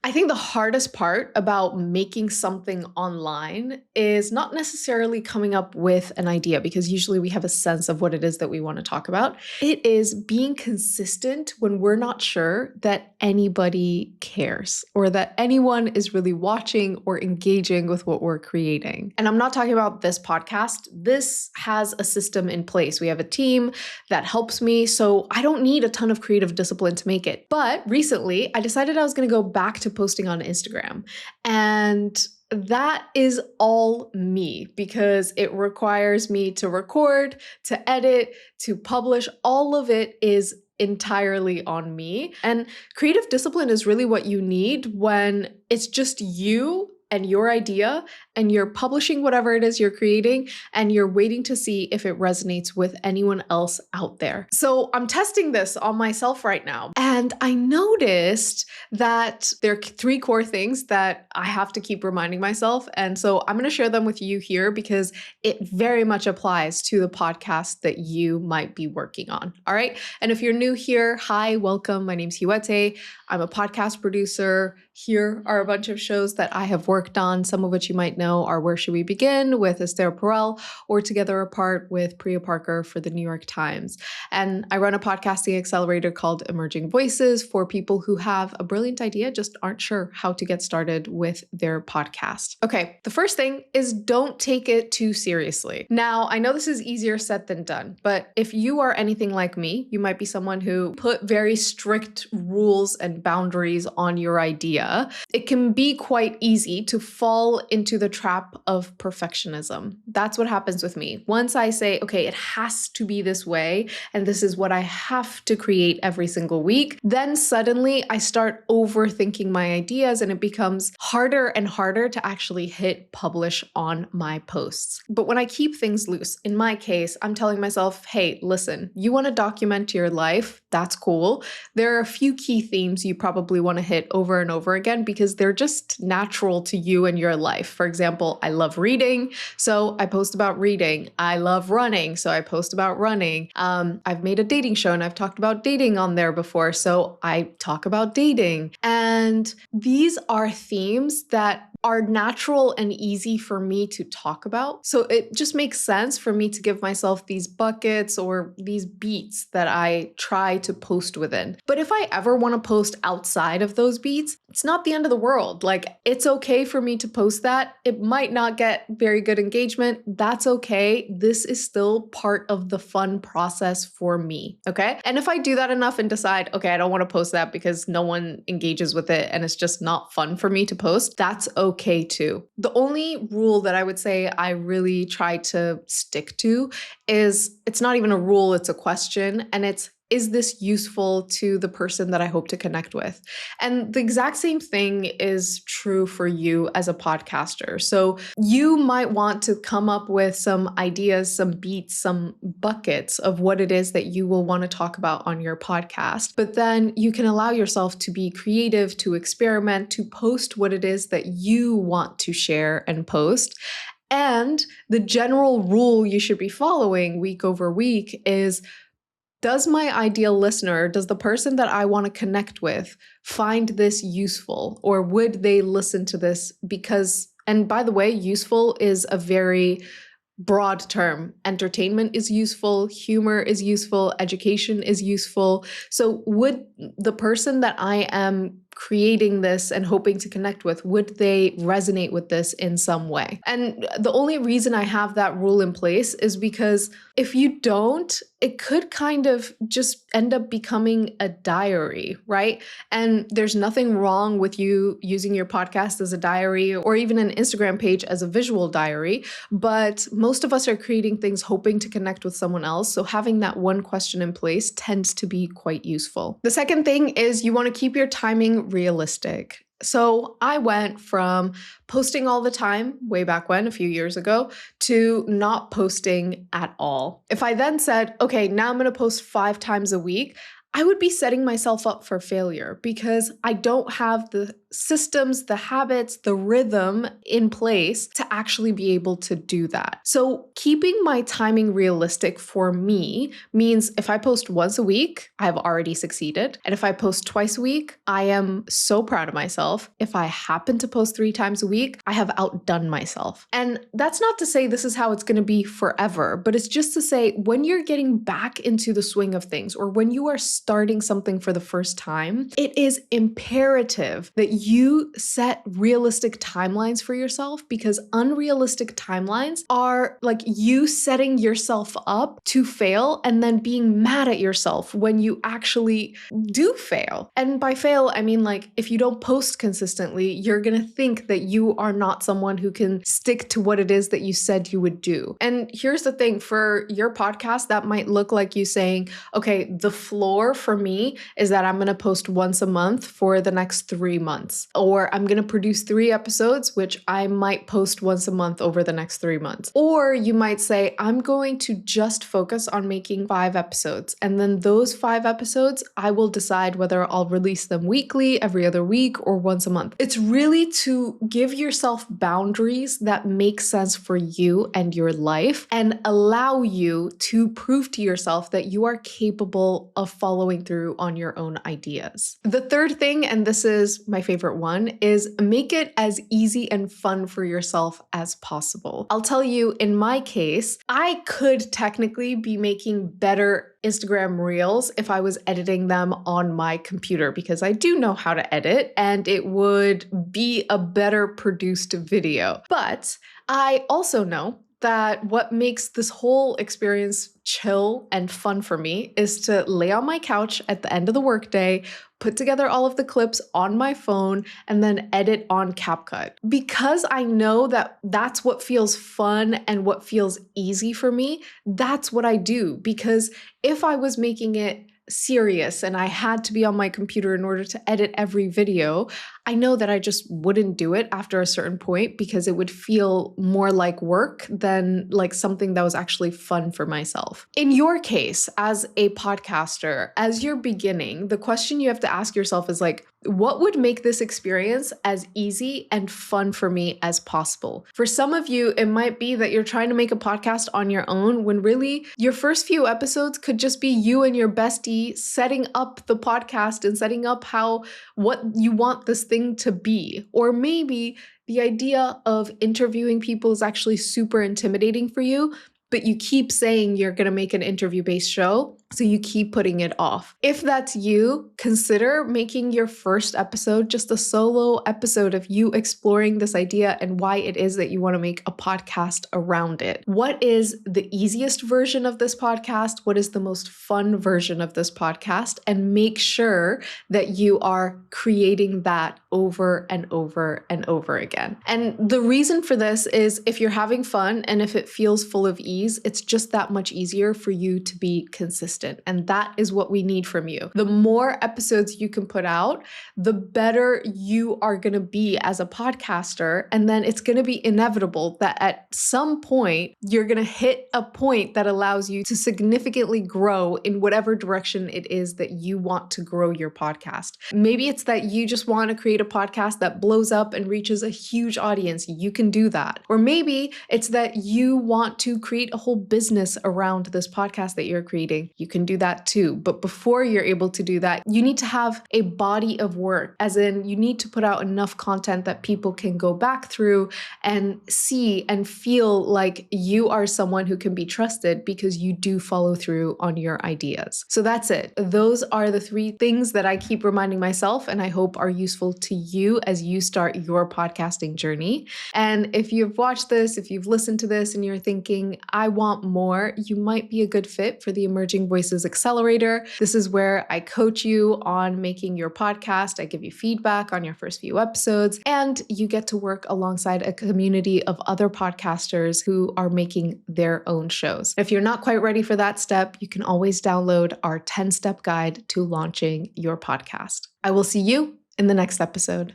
I think the hardest part about making something online is not necessarily coming up with an idea, because usually we have a sense of what it is that we want to talk about. It is being consistent when we're not sure that anybody cares or that anyone is really watching or engaging with what we're creating. And I'm not talking about this podcast. This has a system in place. We have a team that helps me, so I don't need a ton of creative discipline to make it. But recently, I decided I was going to go back to posting on Instagram. And that is all me because it requires me to record, to edit, to publish. All of it is entirely on me. And creative discipline is really what you need when it's just you and your idea, and you're publishing whatever it is you're creating, and you're waiting to see if it resonates with anyone else out there. So I'm testing this on myself right now, and I noticed that there are three core things that I have to keep reminding myself. And so I'm going to share them with you here because it very much applies to the podcast that you might be working on. All right. And if you're new here, hi, welcome. My name's Hiwete. I'm a podcast producer. Here are a bunch of shows that I have worked on, some of which you might know are Where Should We Begin with Esther Perel, or Together Apart with Priya Parker for the New York Times. And I run a podcasting accelerator called Emerging Voices for people who have a brilliant idea, just aren't sure how to get started with their podcast. Okay, the first thing is don't take it too seriously. Now, I know this is easier said than done, but if you are anything like me, you might be someone who put very strict rules and boundaries on your idea. It can be quite easy to fall into the trap of perfectionism. That's what happens with me. Once I say, okay, it has to be this way, and this is what I have to create every single week, then suddenly I start overthinking my ideas and it becomes harder and harder to actually hit publish on my posts. But when I keep things loose, in my case, I'm telling myself, hey, listen, you want to document your life? That's cool. There are a few key themes you probably want to hit over and over again because they're just natural to you and your life. For example, I love reading, so I post about reading. I love running, so I post about running. I've made a dating show and I've talked about dating on there before, so I talk about dating. And these are themes that are natural and easy for me to talk about. So it just makes sense for me to give myself these buckets or these beats that I try to post within. But if I ever want to post outside of those beats, it's not the end of the world. Like, it's okay for me to post that. It might not get very good engagement. That's okay. This is still part of the fun process for me. Okay. And if I do that enough and decide, okay, I don't want to post that because no one engages with it and it's just not fun for me to post, that's okay too. The only rule that I would say I really try to stick to is it's not even a rule, it's a question, and it's, is this useful to the person that I hope to connect with? And the exact same thing is true for you as a podcaster. So you might want to come up with some ideas, some beats, some buckets of what it is that you will want to talk about on your podcast. But then you can allow yourself to be creative, to experiment, to post what it is that you want to share and post. And the general rule you should be following week over week is, does my ideal listener, does the person that I want to connect with find this useful, or would they listen to this because, and by the way, useful is a very broad term. Entertainment is useful, humor is useful, education is useful. So would the person that I am creating this and hoping to connect with, would they resonate with this in some way? And the only reason I have that rule in place is because if you don't, it could kind of just end up becoming a diary, right? And there's nothing wrong with you using your podcast as a diary or even an Instagram page as a visual diary, but most of us are creating things hoping to connect with someone else. So having that one question in place tends to be quite useful. The second thing is you want to keep your timing realistic. So I went from posting all the time way back when, a few years ago, to not posting at all. If I then said, okay, now I'm going to post 5 times a week, I would be setting myself up for failure because I don't have the systems, the habits, the rhythm in place to actually be able to do that. So keeping my timing realistic for me means if I post once a week, I've already succeeded. And if I post twice a week, I am so proud of myself. If I happen to post 3 times a week, I have outdone myself. And that's not to say this is how it's going to be forever, but it's just to say when you're getting back into the swing of things or when you are starting something for the first time, it is imperative that you set realistic timelines for yourself, because unrealistic timelines are like you setting yourself up to fail and then being mad at yourself when you actually do fail. And by fail, I mean like if you don't post consistently, you're going to think that you are not someone who can stick to what it is that you said you would do. And here's the thing, for your podcast, that might look like you saying, okay, the floor for me is that I'm going to post once a month for the next 3 months, or I'm going to produce 3 episodes, which I might post once a month over the next 3 months. Or you might say, I'm going to just focus on making 5 episodes. And then those 5 episodes, I will decide whether I'll release them weekly, every other week, or once a month. It's really to give yourself boundaries that make sense for you and your life and allow you to prove to yourself that you are capable of following through on your own ideas. The third thing, and this is my favorite one, is make it as easy and fun for yourself as possible. I'll tell you, in my case, I could technically be making better Instagram reels if I was editing them on my computer, because I do know how to edit and it would be a better produced video. But I also know that what makes this whole experience chill and fun for me is to lay on my couch at the end of the workday, put together all of the clips on my phone, and then edit on CapCut. Because I know that that's what feels fun and what feels easy for me, that's what I do. Because if I was making it serious and I had to be on my computer in order to edit every video, I know that I just wouldn't do it after a certain point because it would feel more like work than like something that was actually fun for myself. In your case, as a podcaster, as you're beginning, the question you have to ask yourself is like, what would make this experience as easy and fun for me as possible? For some of you, it might be that you're trying to make a podcast on your own when really your first few episodes could just be you and your bestie setting up the podcast and setting up what you want this thing to be. Or maybe the idea of interviewing people is actually super intimidating for you, but you keep saying you're going to make an interview-based show, so you keep putting it off. If that's you, consider making your first episode just a solo episode of you exploring this idea and why it is that you want to make a podcast around it. What is the easiest version of this podcast? What is the most fun version of this podcast? And make sure that you are creating that over and over and over again. And the reason for this is if you're having fun and if it feels full of ease, it's just that much easier for you to be consistent. And that is what we need from you. The more episodes you can put out, the better you are going to be as a podcaster. And then it's going to be inevitable that at some point, you're going to hit a point that allows you to significantly grow in whatever direction it is that you want to grow your podcast. Maybe it's that you just want to create a podcast that blows up and reaches a huge audience. You can do that. Or maybe it's that you want to create a whole business around this podcast that you're creating. You can do that too. But before you're able to do that, you need to have a body of work, as in you need to put out enough content that people can go back through and see and feel like you are someone who can be trusted because you do follow through on your ideas. So that's it. Those are the 3 things that I keep reminding myself and I hope are useful to you as you start your podcasting journey. And if you've watched this, if you've listened to this and you're thinking, I want more, you might be a good fit for the Emerging Voices Accelerator. This is where I coach you on making your podcast. I give you feedback on your first few episodes, and you get to work alongside a community of other podcasters who are making their own shows. If you're not quite ready for that step, you can always download our 10-step guide to launching your podcast. I will see you in the next episode.